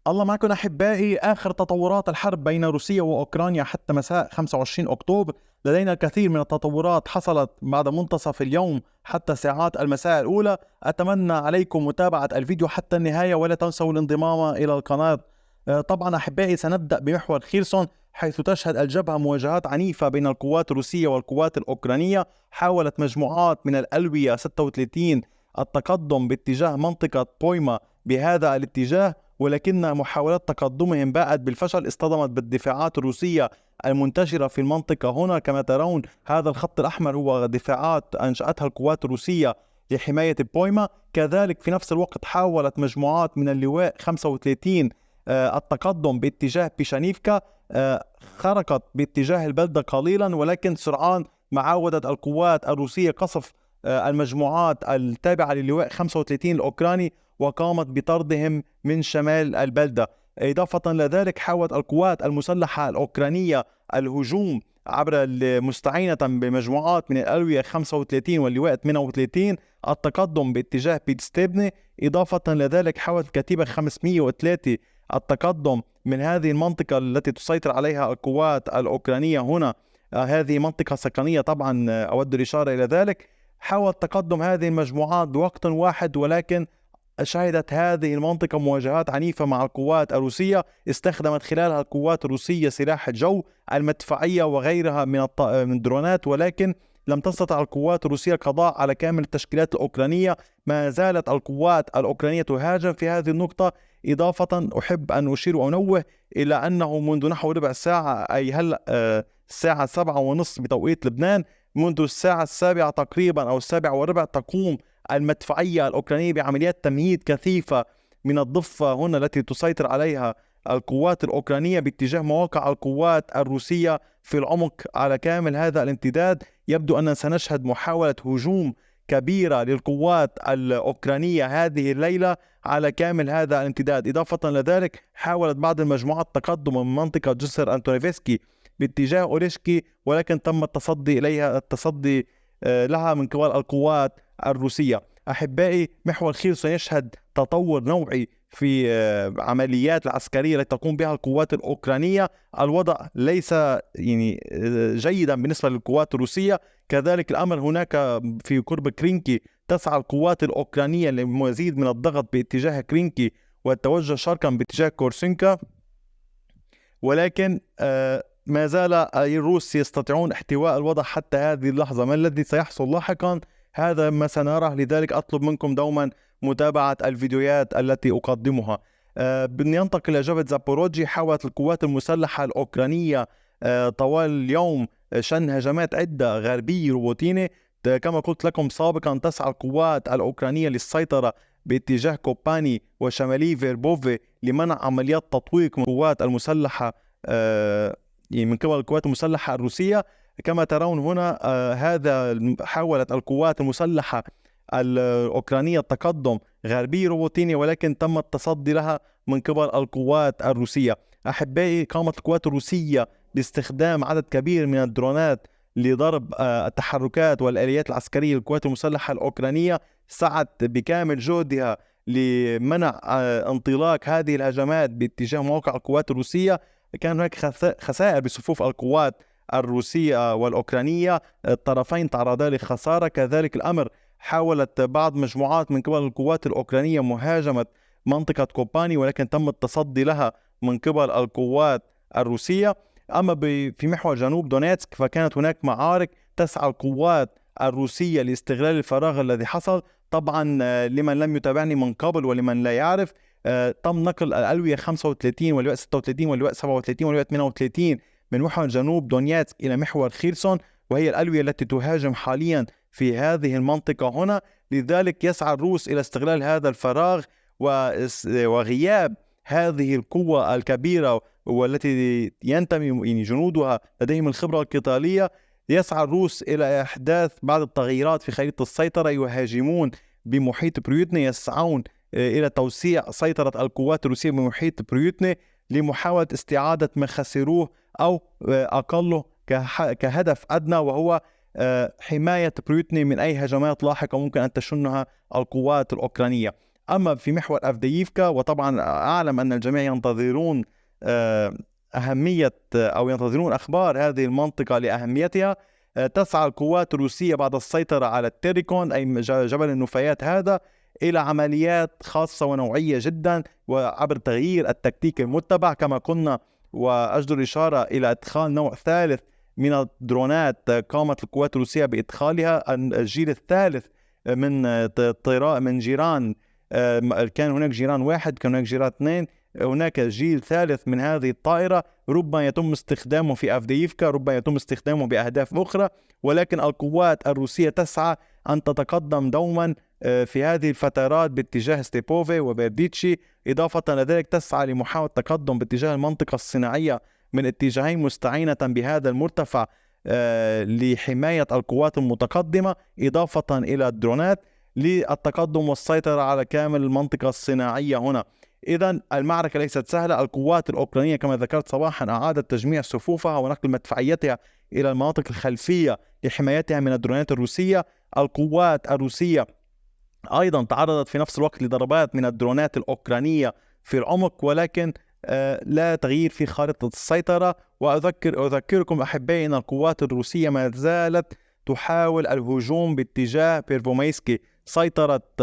الله معكم أحبائي. آخر تطورات الحرب بين روسيا وأوكرانيا حتى مساء 25 أكتوبر، لدينا الكثير من التطورات حصلت بعد منتصف اليوم حتى ساعات المساء الأولى. أتمنى عليكم متابعة الفيديو حتى النهاية، ولا تنسوا الانضمام إلى القناة. طبعا أحبائي سنبدأ بمحور خيرسون، حيث تشهد الجبهة مواجهات عنيفة بين القوات الروسية والقوات الأوكرانية. حاولت مجموعات من الألوية 36 التقدم باتجاه منطقة بويما بهذا الاتجاه، ولكن محاولات تقدمهم باءت بالفشل، اصطدمت بالدفاعات الروسية المنتشرة في المنطقة هنا. كما ترون هذا الخط الأحمر هو دفاعات أنشأتها القوات الروسية لحماية بويما. كذلك في نفس الوقت حاولت مجموعات من اللواء 35 التقدم باتجاه بيشانيفكا، خرقت باتجاه البلدة قليلا، ولكن سرعان ما عاودت القوات الروسية قصف المجموعات التابعة للواء 35 الأوكراني، وقامت بطردهم من شمال البلدة. إضافة لذلك حاولت القوات المسلحة الأوكرانية الهجوم عبر مستعينة بمجموعات من الألوية 35 واللواء 38 التقدم باتجاه بيتستيبني. إضافة لذلك حاولت الكتيبة 503 التقدم من هذه المنطقة التي تسيطر عليها القوات الأوكرانية هنا. هذه منطقة سكنية طبعا، أود الإشارة إلى ذلك. حاولت تقدم هذه المجموعات بوقت واحد، ولكن شهدت هذه المنطقة مواجهات عنيفة مع القوات الروسية. استخدمت خلالها القوات الروسية سلاح الجو، المدفعية وغيرها من الدرونات، ولكن لم تستطع القوات الروسية القضاء على كامل التشكيلات الأوكرانية. ما زالت القوات الأوكرانية تهاجم في هذه النقطة. إضافة أحب أن أشير وأنوه إلى أنه منذ نحو ربع ساعة، أي هلأ الساعة 7:30 بتوقيت لبنان، منذ الساعة 7 تقريبا أو 7:15 تقوم المدفعية الأوكرانية بعمليات تمهيد كثيفة من الضفة هنا التي تسيطر عليها القوات الأوكرانية باتجاه مواقع القوات الروسية في العمق على كامل هذا الامتداد. يبدو أننا سنشهد محاولة هجوم كبيرة للقوات الأوكرانية هذه الليلة على كامل هذا الامتداد. إضافة لذلك حاولت بعض المجموعات التقدم من منطقة جسر أنتونيفسكي باتجاه أوريشكي، ولكن تم التصدي إليها، التصدي لها من قبل القوات الروسية. أحبائي، محور خير سيشهد تطور نوعي في عمليات العسكرية التي تقوم بها القوات الأوكرانية. الوضع ليس جيدا بالنسبة للقوات الروسية. كذلك الأمر هناك في قرب كرينكي، تسعى القوات الأوكرانية لمزيد من الضغط باتجاه كرينكي والتوجه شرقا باتجاه كورسينكا، ولكن ما زال الروس يستطيعون احتواء الوضع حتى هذه اللحظة. ما الذي سيحصل لاحقا هذا ما سنراه، لذلك أطلب منكم دوما متابعة الفيديوهات التي أقدمها. بننتقل إلى جبهة زابوروجي. حاولت القوات المسلحة الأوكرانية طوال اليوم شن هجمات عدة غربي روبوتيني. كما قلت لكم سابقا، تسعى القوات الأوكرانية للسيطرة باتجاه كوباني وشمالي فيربوفي لمنع عمليات تطويق من القوات المسلحة من قبل القوات المسلحة الروسية. كما ترون هنا هذا حاولت القوات المسلحة الأوكرانية التقدم غربي روبوتيني، ولكن تم التصدي لها من قبل القوات الروسية. أحبائي، قامت القوات الروسية باستخدام عدد كبير من الدرونات لضرب التحركات والآليات العسكرية للقوات المسلحة الأوكرانية. سعت بكامل جهدها لمنع انطلاق هذه الهجمات باتجاه مواقع القوات الروسية. كان هناك خسائر بصفوف القوات الروسية والأوكرانية، الطرفين تعرضا لخسارة. كذلك الأمر حاولت بعض مجموعات من قبل القوات الأوكرانية مهاجمة منطقة كوباني، ولكن تم التصدي لها من قبل القوات الروسية. أما في محور جنوب دونيتسك فكانت هناك معارك. تسعى القوات الروسية لاستغلال الفراغ الذي حصل. طبعا لمن لم يتابعني من قبل ولمن لا يعرف، تم نقل الألوية 35 واللواء 36 واللواء 37 واللواء 38 من محور جنوب دونيتسك إلى محور خيرسون، وهي الألوية التي تهاجم حاليا في هذه المنطقة هنا. لذلك يسعى الروس إلى استغلال هذا الفراغ وغياب هذه القوة الكبيرة والتي ينتمي يعني جنودها لديهم الخبرة القتالية. يسعى الروس إلى إحداث بعض التغييرات في خريطة السيطرة. يهاجمون بمحيط بريوتني، يسعون إلى توسيع سيطرة القوات الروسية بمحيط بريوتني لمحاولة استعادة ما خسروه أو أقله كهدف أدنى، وهو حماية بريوتني من أي هجمات لاحقة ممكن أن تشنها القوات الأوكرانية. أما في محور أفدييفكا، وطبعا أعلم أن الجميع ينتظرون أهمية أو ينتظرون أخبار هذه المنطقة لأهميتها. تسعى القوات الروسية بعد السيطرة على التيريكون أي جبل النفايات هذا إلى عمليات خاصة ونوعية جدا، وعبر تغيير التكتيك المتبع كما قلنا. وأجدر إشارة إلى إدخال نوع ثالث من الدرونات قامت القوات الروسية بإدخالها، الجيل الثالث من جيران. كان هناك جيران واحد، كان هناك جيران اثنين، هناك جيل ثالث من هذه الطائرة ربما يتم استخدامه في أفدييفكا، ربما يتم استخدامه بأهداف أخرى، ولكن القوات الروسية تسعى أن تتقدم دوما في هذه الفترات باتجاه ستيبوفي وبيرديتشي. إضافة لذلك تسعى لمحاولة التقدم باتجاه المنطقة الصناعية من اتجاهين مستعينة بهذا المرتفع لحماية القوات المتقدمة، إضافة إلى الدرونات للتقدم والسيطرة على كامل المنطقة الصناعية هنا. إذن المعركة ليست سهلة. القوات الأوكرانية كما ذكرت صباحا أعادت تجميع صفوفها ونقل مدفعيتها إلى المناطق الخلفية لحمايتها من الدرونات الروسية. القوات الروسية أيضا تعرضت في نفس الوقت لضربات من الدرونات الأوكرانية في العمق، ولكن لا تغيير في خارطة السيطرة. وأذكركم أحبائي أن القوات الروسية ما زالت تحاول الهجوم باتجاه بيرفوميسكي. سيطرت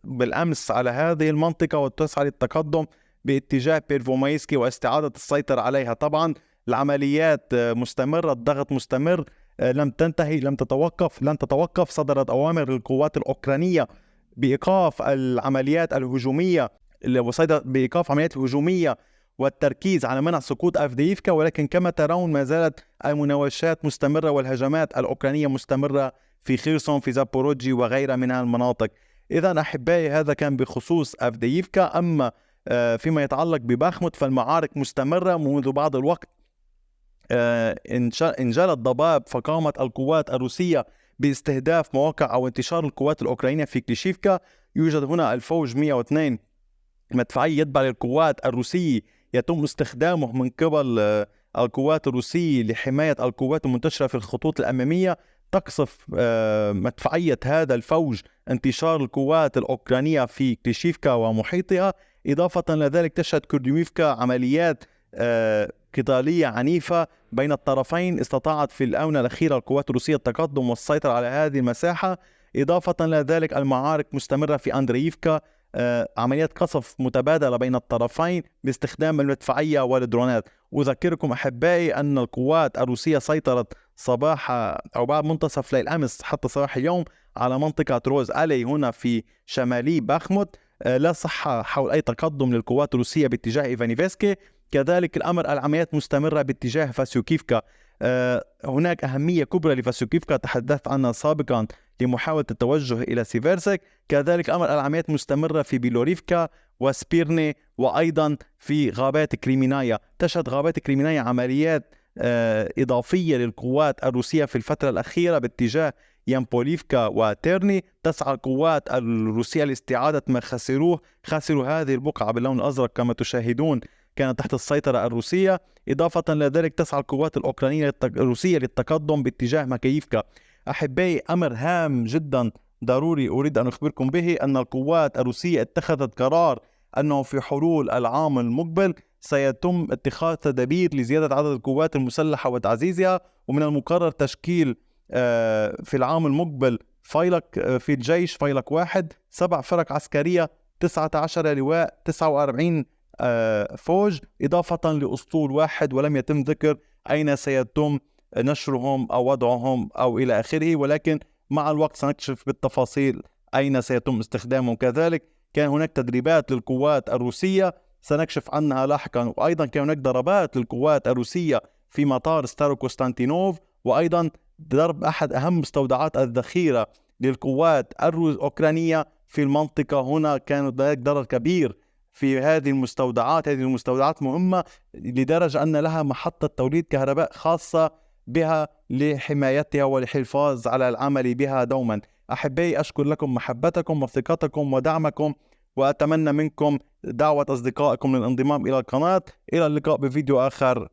بالأمس على هذه المنطقة وتسعى للتقدم باتجاه بيرفوميسكي واستعادة السيطرة عليها. طبعا العمليات مستمرة، الضغط مستمر، لم تنتهي، لن تتوقف. صدرت أوامر للقوات الأوكرانية بإيقاف العمليات الهجومية، بإيقاف عمليات الهجومية والتركيز على منع سقوط أفدييفكا، ولكن كما ترون ما زالت المناوشات مستمرة والهجمات الأوكرانية مستمرة في خيرسون، في زابوروجي وغيرها من المناطق. إذا أحبائي هذا كان بخصوص أفدييفكا. أما فيما يتعلق بباخموت فالمعارك مستمرة منذ بعض الوقت. انجلت ضباب فقامت القوات الروسية باستهداف مواقع أو انتشار القوات الأوكرانية في كليشيفكا. يوجد هنا الفوج 102 مدفعي يتبع للقوات الروسية يتم استخدامه من قبل القوات الروسية لحماية القوات المنتشرة في الخطوط الأمامية. تقصف مدفعية هذا الفوج انتشار القوات الأوكرانية في كليشيفكا ومحيطها. إضافة لذلك تشهد كرديميفكا عمليات قتالية عنيفة بين الطرفين. استطاعت في الآونة الأخيرة القوات الروسية التقدم والسيطرة على هذه المساحة. إضافة لذلك المعارك مستمرة في أندرييفكا، عمليات قصف متبادلة بين الطرفين باستخدام المدفعية والدرونات. أذكركم أحبائي أن القوات الروسية سيطرت صباح أو بعد منتصف ليل أمس حتى صباح اليوم على منطقة روز ألي هنا في شمالي باخموت. لا صحة حول أي تقدم للقوات الروسية باتجاه إيفانيفسكي. كذلك الأمر العمليات مستمرة باتجاه فاسيوكيفكا. هناك أهمية كبرى لفاسيوكيفكا تحدثت عنها سابقا لمحاولة التوجه إلى سيفيرسك. كذلك أمر العمليات مستمرة في بيلوريفكا وسبيرني، وأيضا في غابات كريمينايا. تشهد غابات كريمينايا عمليات إضافية للقوات الروسية في الفترة الأخيرة باتجاه يامبوليفكا وتيرني. تسعى القوات الروسية لاستعادة ما خسروا هذه البقعة باللون الأزرق كما تشاهدون كانت تحت السيطرة الروسية. إضافة لذلك تسعى القوات الأوكرانية الروسية للتقدم باتجاه مكييفكا. أحبائي أمر هام جدا ضروري أريد أن أخبركم به أن القوات الروسية اتخذت قرار أنه في حلول العام المقبل سيتم اتخاذ تدابير لزيادة عدد القوات المسلحة وتعزيزها. ومن المقرر تشكيل في العام المقبل فيلق في الجيش، فيلق 1 7 فرق عسكرية 19 لواء 49 فوج، إضافة لأسطول 1 ولم يتم ذكر أين سيتم نشرهم أو وضعهم أو إلى آخره، ولكن مع الوقت سنكشف بالتفاصيل أين سيتم استخدامهم. كذلك كان هناك تدريبات للقوات الروسية سنكشف عنها لاحقا، وأيضا كان هناك ضربات للقوات الروسية في مطار ستارو كوستانتينوف، وأيضا ضرب أحد أهم مستودعات الذخيرة للقوات الأوكرانية في المنطقة. هنا كان هناك ضرر كبير في هذه المستودعات. هذه المستودعات مهمة لدرجة أن لها محطة توليد كهرباء خاصة بها لحمايتها والحفاظ على العمل بها دوما. أحبائي أشكر لكم محبتكم وثقتكم ودعمكم، وأتمنى منكم دعوة أصدقائكم للانضمام إلى القناة. إلى اللقاء بفيديو آخر.